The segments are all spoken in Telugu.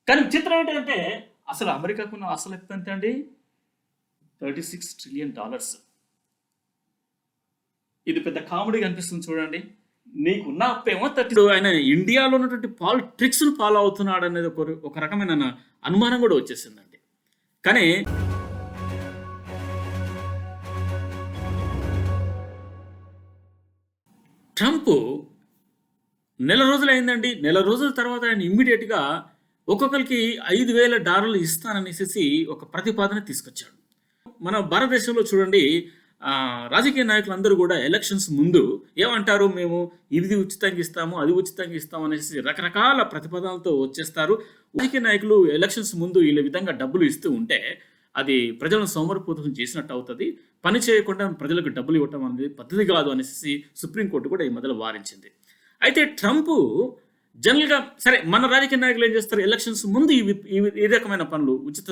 కానీ విచిత్రం ఏంటంటే అసలు అమెరికాకున్న అసలు ఎంత అండి? $36 ట్రిలియన్. ఇది పెద్ద కామెడీగా అనిపిస్తుంది చూడండి. నీకున్న అప్పేమో 30. ఆయన ఇండియాలో ఉన్నటువంటి ట్రిక్స్ను ఫాలో అవుతున్నాడు అనేది ఒక రకమైన అనుమానం కూడా వచ్చేసిందండి. కానీ ట్రంప్ నెల రోజులు అయిందండి. నెల రోజుల తర్వాత ఆయన ఇమ్మీడియట్గా ఒక్కొక్కరికి $5,000 ఇస్తాననేసి ఒక ప్రతిపాదన తీసుకొచ్చాడు. మన భారతదేశంలో చూడండి, రాజకీయ నాయకులందరూ కూడా ఎలక్షన్స్ ముందు ఏమంటారు, మేము ఇది ఉచితంగా ఇస్తాము, అది ఉచితంగా ఇస్తాము అనేసి రకరకాల ప్రతిపాదనలతో వచ్చేస్తారు. రాజకీయ నాయకులు ఎలక్షన్స్ ముందు ఈ విధంగా డబ్బులు ఇస్తూ ఉంటే అది ప్రజలను సోమరిపోతం చేసినట్టు అవుతుంది. పని చేయకుండా ప్రజలకు డబ్బులు ఇవ్వటం అనేది పద్ధతి కాదు అనేసి సుప్రీంకోర్టు కూడా ఈ మధ్యలో వారించింది. అయితే ట్రంప్ జనరల్గా సరే, మన రాజకీయ నాయకులు ఏం చేస్తారు, ఎలక్షన్స్ ముందు ఈ రకమైన ఉచిత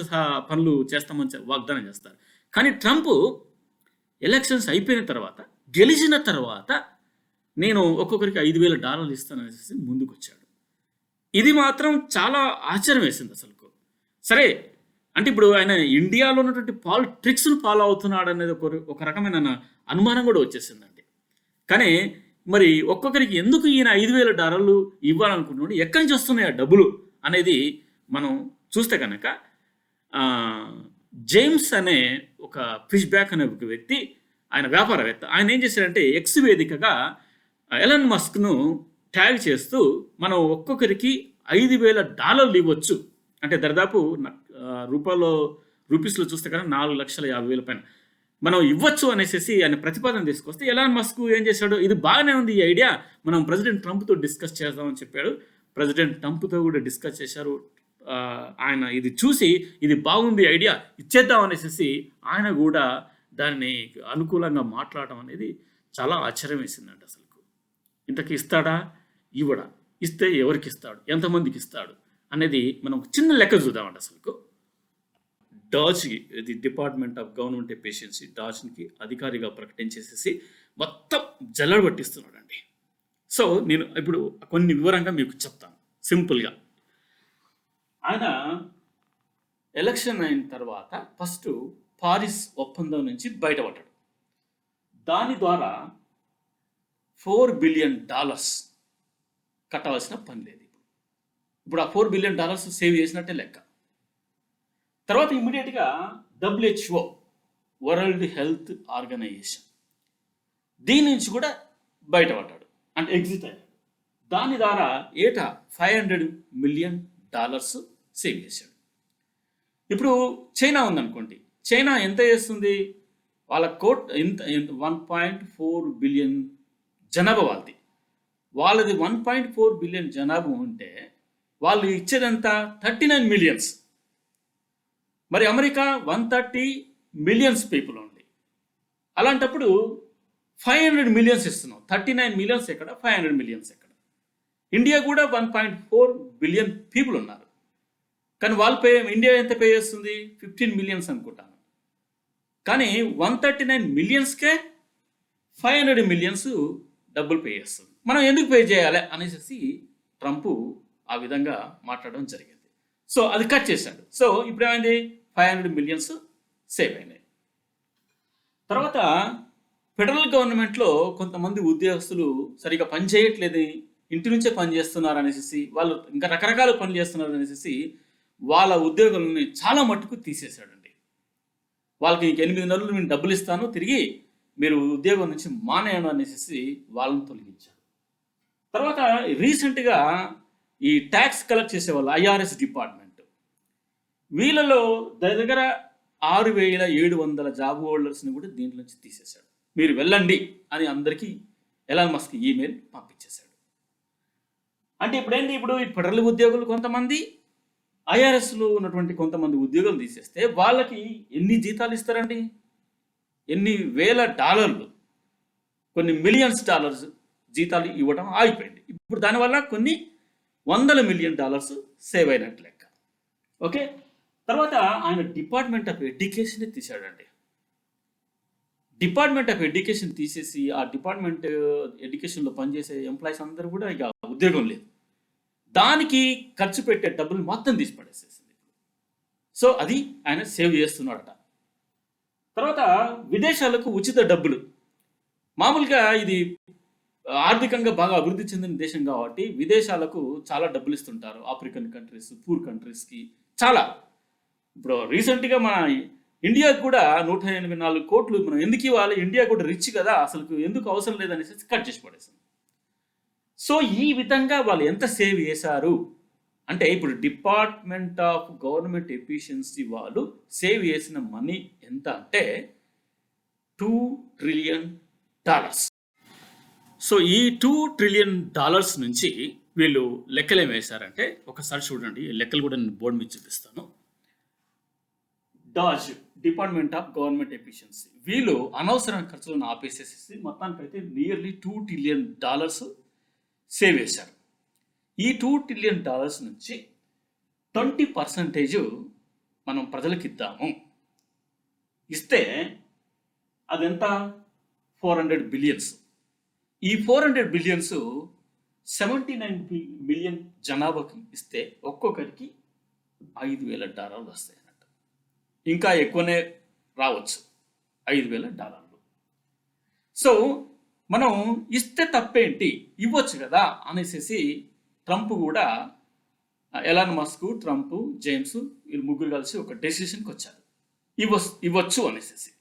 పనులు చేస్తామని వాగ్దానం చేస్తారు. కానీ ట్రంప్ ఎలక్షన్స్ అయిపోయిన తర్వాత, గెలిచిన తర్వాత నేను ఒక్కొక్కరికి $5,000 ఇస్తాననేసి ముందుకు వచ్చాడు. ఇది మాత్రం చాలా ఆశ్చర్యం వేసింది అసలు. సరే, అంటే ఇప్పుడు ఆయన ఇండియాలో ఉన్నటువంటి ట్రిక్స్ను ఫాలో అవుతున్నాడు అనేది ఒక రకమైన అనుమానం కూడా వచ్చేసిందండి. కానీ మరి ఒక్కొక్కరికి ఎందుకు ఈయన $5,000 ఇవ్వాలనుకుంటున్నాడు, ఎక్కడి నుంచి వస్తున్నాయి ఆ డబ్బులు అనేది మనం చూస్తే కనుక, జేమ్స్ అనే ఒక ఫిష్ బ్యాక్ అనే ఒక వ్యక్తి, ఆయన వ్యాపారవేత్త, ఆయన ఏం చేశాడంటే ఎక్స్ వేదికగా ఎలన్ మస్క్ను ట్యాగ్ చేస్తూ మనం ఒక్కొక్కరికి $5,000 ఇవ్వచ్చు, అంటే దాదాపు రూపీస్లో చూస్తే కనుక 4,50,000 పైన మనం ఇవ్వచ్చు అనేసి ఆయన ప్రతిపాదన తీసుకొస్తే ఎలాన్ మస్క్ ఏం చేశాడు, ఇది బాగానే ఉంది, ఈ ఐడియా మనం ప్రెసిడెంట్ ట్రంప్తో డిస్కస్ చేద్దామని చెప్పాడు. ప్రెసిడెంట్ ట్రంప్తో కూడా డిస్కస్ చేశారు. ఆయన ఇది చూసి ఇది బాగుంది ఐడియా, ఇచ్చేద్దాం అనేసి ఆయన కూడా దాన్ని అనుకూలంగా మాట్లాడటం అనేది చాలా ఆశ్చర్యం వేసిందండి అసలు. ఇంతకీ ఇస్తాడా, ఇవ్వడా, ఇస్తే ఎవరికి ఇస్తాడు, ఎంతమందికి ఇస్తాడు అనేది మనం చిన్న లెక్క చూద్దామండి అసలు. డాజ్, ఇది డిపార్ట్మెంట్ ఆఫ్ గవర్నమెంట్ ఎఫిషియన్సీ, డాజ్కి అధికారిగా ప్రకటించేసేసి మొత్తం జల్లడ పట్టిస్తున్నాడండి. సో నేను ఇప్పుడు కొన్ని వివరంగా మీకు చెప్తాను సింపుల్గా. ఆయన ఎలక్షన్ అయిన తర్వాత ఫస్ట్ పారిస్ ఒప్పందం నుంచి బయటపడ్డాడు. దాని ద్వారా $4 బిలియన్ కట్టవలసిన పని లేదు. ఇప్పుడు ఆ $4 బిలియన్ సేవ్ చేసినట్టే లెక్క. తర్వాత ఇమ్మీడియట్గా WHO, వరల్డ్ హెల్త్ ఆర్గనైజేషన్, దీని నుంచి కూడా బయటపడ్డాడు, అంటే ఎగ్జిట్ అయ్యాడు. దాని ద్వారా ఏటా $500 మిలియన్ సేవ్ చేశాడు. ఇప్పుడు చైనా ఉందనుకోండి, చైనా ఎంత చేస్తుంది, వాళ్ళ 1.4 బిలియన్ జనాభా వాళ్ళది 1.4 బిలియన్ జనాభా ఉంటే వాళ్ళు ఇచ్చేదంతా 39 మిలియన్స్. మరి అమెరికా 130 మిలియన్స్ పీపుల్ ఉంది. అలాంటప్పుడు 500 మిలియన్స్ ఇస్తున్నాం. 39 మిలియన్స్ ఎక్కడ, 500 మిలియన్స్ ఎక్కడ? ఇండియా కూడా 1.4 బిలియన్ పీపుల్ ఉన్నారు. కానీ ఇండియా ఎంత పే చేస్తుంది, 15 మిలియన్స్ అనుకుంటాను. కానీ 139 మిలియన్స్కే 500 మిలియన్స్ డబ్బులు పే చేస్తుంది. మనం ఎందుకు పే చేయాలి అనేసి ట్రంప్ ఆ విధంగా మాట్లాడడం జరిగింది. సో అది కట్ చేశాడు. సో ఇప్పుడు ఏమైంది, 500 మిలియన్స్ సేవ్ అయినాయి. తర్వాత ఫెడరల్ గవర్నమెంట్లో కొంతమంది ఉద్యోగస్తులు సరిగా పని చేయట్లేదు, ఇంటి నుంచే పని చేస్తున్నారు అనేసి, వాళ్ళు ఇంకా రకరకాల పనులు చేస్తున్నారు అనేసి వాళ్ళ ఉద్యోగులని చాలా మట్టుకు తీసేశాడండి. వాళ్ళకి 8 నెలలు నేను డబ్బులు ఇస్తాను, తిరిగి మీరు ఉద్యోగం నుంచి మానేయను అనేసి వాళ్ళని తొలగించారు. తర్వాత రీసెంట్గా ఈ ట్యాక్స్ కలెక్ట్ చేసేవాళ్ళు, IRS డిపార్ట్మెంట్, వీళ్ళలో దగ్గర 6,700 జాబ్ హోల్డర్స్ని కూడా దీంట్లో నుంచి తీసేశాడు. మీరు వెళ్ళండి అని అందరికీ ఎలాన్ మస్క్ ఈమెయిల్ పంపించేశాడు. అంటే ఇప్పుడు ఈ ఫెడరల్ ఉద్యోగులు కొంతమంది, IRSలో ఉన్నటువంటి కొంతమంది ఉద్యోగులు తీసేస్తే వాళ్ళకి ఎన్ని జీతాలు ఇస్తారండి, ఎన్ని $1,000, కొన్ని $మిలియన్స్ జీతాలు ఇవ్వడం ఆగిపోయింది. ఇప్పుడు దానివల్ల కొన్ని $100 మిలియన్ సేవ్ అయినట్టు లెక్క. ఓకే, తర్వాత ఆయన డిపార్ట్మెంట్ ఆఫ్ ఎడ్యుకేషన్ తీశాడండి. డిపార్ట్మెంట్ ఆఫ్ ఎడ్యుకేషన్ తీసేసి ఆ డిపార్ట్మెంట్ ఎడ్యుకేషన్లో పనిచేసే ఎంప్లాయీస్ అందరూ కూడా ఇక ఉద్యోగం లేదు. దానికి ఖర్చు పెట్టే డబ్బులు మొత్తం తీసి పడేసేసింది. సో అది ఆయన సేవ్ చేస్తున్నాడట. తర్వాత విదేశాలకు ఉచిత డబ్బులు. మామూలుగా ఇది ఆర్థికంగా బాగా అభివృద్ధి చెందిన దేశం కాబట్టి విదేశాలకు చాలా డబ్బులు ఇస్తుంటారు. ఆఫ్రికన్ కంట్రీస్, పూర్ కంట్రీస్కి చాలా. ఇప్పుడు రీసెంట్గా మన ఇండియాకు కూడా 184 కోట్లు మనం ఎందుకు ఇవ్వాలి, ఇండియా కూడా రిచ్ కదా, అసలు ఎందుకు అవసరం లేదనేసి కట్ చేసి పడేసాం. సో ఈ విధంగా వాళ్ళు ఎంత సేవ్ చేశారు అంటే, ఇప్పుడు డిపార్ట్మెంట్ ఆఫ్ గవర్నమెంట్ ఎఫిషియన్సీ వాళ్ళు సేవ్ చేసిన మనీ ఎంత అంటే $2 ట్రిలియన్. సో ఈ $2 ట్రిలియన్ నుంచి వీళ్ళు లెక్కలు ఏం వేశారంటే, ఒకసారి చూడండి, ఈ లెక్కలు కూడా నేను బోర్డు మీద చూపిస్తాను. డాజ్, డిపార్ట్మెంట్ ఆఫ్ గవర్నమెంట్ ఎఫిషియన్సీ, వీళ్ళు అనవసరమైన ఖర్చులను ఆపేసేసి మొత్తానికైతే నియర్లీ $2 ట్రిలియన్ సేవ్ చేశారు. ఈ $2 ట్రిలియన్ నుంచి 20% మనం ప్రజలకు ఇద్దాము. ఇస్తే అదెంత? 400 బిలియన్స్. ఈ 400 బిలియన్స్ 79 మిలియన్ జనాభాకి ఇస్తే ఒక్కొక్కరికి $5,000 వస్తాయి అన్నట్టు. ఇంకా ఎక్కువనే రావచ్చు, $5,000. సో మనం ఇస్తే తప్పేంటి, ఇవ్వచ్చు కదా అనేసి ట్రంప్ కూడా, ఎలాన్ మస్క్, ట్రంప్, జేమ్స్ వీళ్ళు ముగ్గురు కలిసి ఒక డెసిషన్కి వచ్చారు, ఇవ్వచ్చు అనేసి.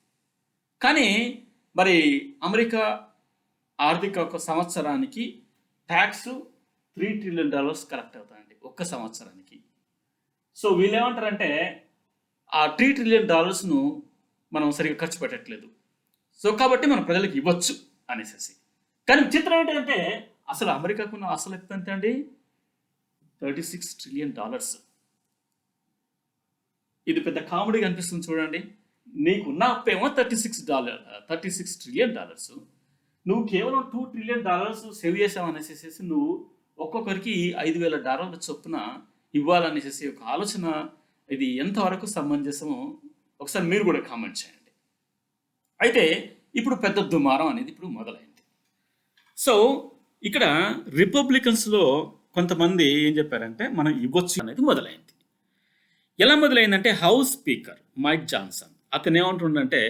కానీ మరి అమెరికా ఆర్థిక ఒక సంవత్సరానికి ట్యాక్స్ $3 ట్రిలియన్ కరెక్ట్ అవుతాయండి ఒక్క సంవత్సరానికి. సో వీళ్ళు ఏమంటారంటే ఆ $3 ట్రిలియన్ మనం సరిగ్గా ఖర్చు పెట్టట్లేదు, సో కాబట్టి మన ప్రజలకు ఇవ్వచ్చు అనేసి. కానీ విచిత్రం ఏంటంటే అసలు అమెరికాకు ఉన్న అసలు ఎత్తు ఎంత అండి? $36 ట్రిలియన్. ఇది పెద్ద కామెడీగా అనిపిస్తుంది చూడండి. నీకున్న అప్పేమో $36 ట్రిలియన్. నువ్వు కేవలం $2 ట్రిలియన్ సేవ్ చేసావు అనేసి నువ్వు ఒక్కొక్కరికి $5,000 చొప్పున ఇవ్వాలనేసి ఒక ఆలోచన, ఇది ఎంతవరకు సమంజసమో ఒకసారి మీరు కూడా కామెంట్ చేయండి. అయితే ఇప్పుడు పెద్ద దుమారం అనేది ఇప్పుడు మొదలైంది. సో ఇక్కడ రిపబ్లికన్స్లో కొంతమంది ఏం చెప్పారంటే మనం ఇవ్వచ్చు అనేది మొదలైంది. ఎలా మొదలైందంటే హౌస్ స్పీకర్ మైక్ జాన్సన్ అతను ఏమంటుండంటే,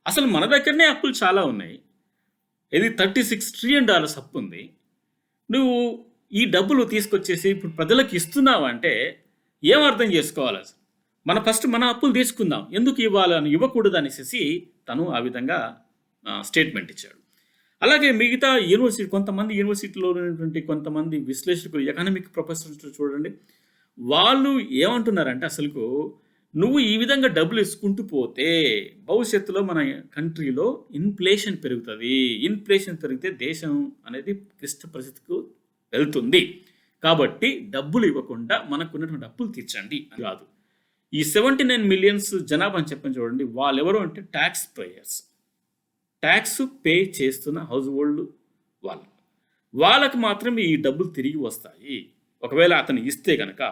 అసలు మన దగ్గరనే అప్పులు చాలా ఉన్నాయి, ఇది $36 ట్రిలియన్ అప్పు ఉంది, నువ్వు ఈ డబ్బులు తీసుకొచ్చేసి ఇప్పుడు ప్రజలకు ఇస్తున్నావు అంటే ఏం అర్థం చేసుకోవాలి? ఫస్ట్ మన అప్పులు తీసుకుందాం, ఎందుకు ఇవ్వాలని, ఇవ్వకూడదు అనేసి తను ఆ విధంగా స్టేట్మెంట్ ఇచ్చాడు. అలాగే మిగతా కొంతమంది యూనివర్సిటీలో ఉన్నటువంటి కొంతమంది విశ్లేషకులు, ఎకనామిక్ ప్రొఫెసర్స్ చూడండి, వాళ్ళు ఏమంటున్నారంటే అసలుకు నువ్వు ఈ విధంగా డబ్బులు ఇసుకుంటూ పోతే భవిష్యత్తులో మన కంట్రీలో ఇన్ఫ్లేషన్ పెరుగుతుంది, ఇన్ఫ్లేషన్ పెరిగితే దేశం అనేది క్లిష్ట పరిస్థితికి వెళ్తుంది, కాబట్టి డబ్బులు ఇవ్వకుండా మనకున్నటువంటి అప్పులు తీర్చండి కాదు. ఈ 79 మిలియన్స్ జనాభా అని చెప్పని చూడండి, వాళ్ళెవరు అంటే ట్యాక్స్ పేయర్స్, ట్యాక్స్ పే చేస్తున్న హౌస్ హోల్డ్ వాళ్ళకు మాత్రమే ఈ డబ్బులు తిరిగి వస్తాయి. ఒకవేళ అతను ఇస్తే కనుక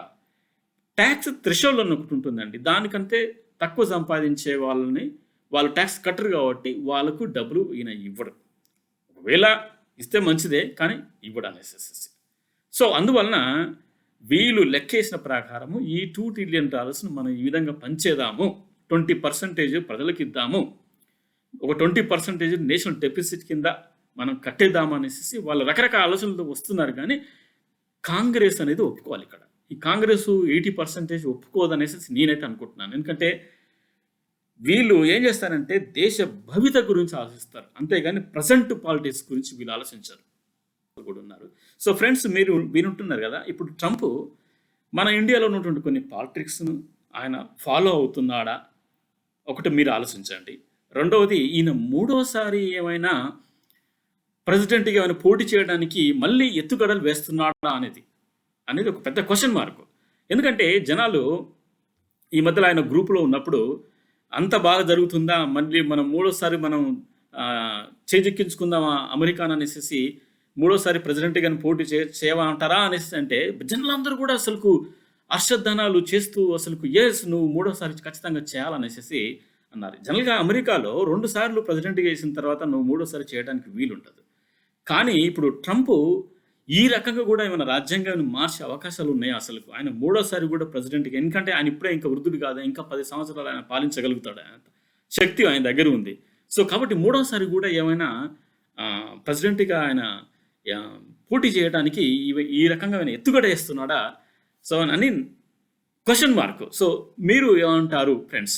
ట్యాక్స్ థ్రెషోల్డ్ అని ఒకటి ఉంటుందండి, దానికంటే తక్కువ సంపాదించే వాళ్ళు ట్యాక్స్ కట్టరు కాబట్టి వాళ్ళకు డబ్బులు ఈయన ఇవ్వడు. ఒకవేళ ఇస్తే మంచిదే కానీ ఇవ్వడు అనేసి. సో అందువలన వీళ్ళు లెక్కేసిన ప్రకారము ఈ $2 ట్రిలియన్ మనం ఈ విధంగా పంచేద్దాము, 20% ప్రజలకు ఇద్దాము, ఒక 20% నేషనల్ డెఫిసిట్ కింద మనం కట్టేద్దాము అనేసి వాళ్ళు రకరకాల ఆలోచనలతో వస్తున్నారు. కానీ కాంగ్రెస్ అనేది ఒప్పుకోవాలి. ఇక్కడ ఈ కాంగ్రెస్ 80% ఒప్పుకోదనేసి నేనైతే అనుకుంటున్నాను. ఎందుకంటే వీళ్ళు ఏం చేస్తారంటే దేశ భవిత గురించి ఆలోచిస్తారు, అంతేగాని ప్రజెంట్ పాలిటిక్స్ గురించి వీళ్ళు ఆలోచించారు కూడా ఉన్నారు. సో ఫ్రెండ్స్, మీరు వినుంటున్నారు కదా, ఇప్పుడు ట్రంప్ మన ఇండియాలో ఉన్నటువంటి కొన్ని పాలిటిక్స్ను ఆయన ఫాలో అవుతున్నాడా ఒకటి మీరు ఆలోచించండి. రెండవది, ఈయన మూడోసారి ఏమైనా ప్రెసిడెంట్గా ఏమైనా పోటీ చేయడానికి మళ్ళీ ఎత్తుగడలు వేస్తున్నాడా అనేది ఒక పెద్ద క్వశ్చన్ మార్క్. ఎందుకంటే జనాలు ఈ మధ్యలో ఆయన గ్రూపులో ఉన్నప్పుడు అంత బాగా జరుగుతుందా, మళ్ళీ మనం మూడోసారి మనం చేజెక్కించుకుందామా అమెరికాను అనేసి, మూడోసారి ప్రెసిడెంట్గాని పోటీ చేయమంటారా అనేసి అంటే జనాలందరూ కూడా అసలుకు హర్షధ్వానాలు చేస్తూ అసలుకు నువ్వు మూడోసారి ఖచ్చితంగా చేయాలనేసి అన్నారు. జనరల్గా అమెరికాలో 2 సార్లు ప్రెసిడెంట్గా వేసిన తర్వాత నువ్వు మూడోసారి చేయడానికి వీలుంటుంది. కానీ ఇప్పుడు ట్రంప్ ఈ రకంగా కూడా ఏమైనా రాజ్యాంగాన్ని మార్చే అవకాశాలు ఉన్నాయా అసలు? ఆయన మూడోసారి కూడా ప్రెసిడెంట్‌గా, ఎందుకంటే ఆయన ఇప్పుడే ఇంకా వృద్ధుడు కాదా? ఇంకా 10 సంవత్సరాలు ఆయన పాలించగలుగుతాడా? శక్తి ఆయన దగ్గర ఉంది. సో, కాబట్టి మూడోసారి కూడా ఏమైనా ప్రెసిడెంట్‌గా ఆయన పోటీ చేయడానికి ఈ రకంగా ఆయన ఎత్తుగడ వేస్తున్నాడా? సో, అని క్వెషన్ మార్క్. సో, మీరు ఏమంటారు ఫ్రెండ్స్?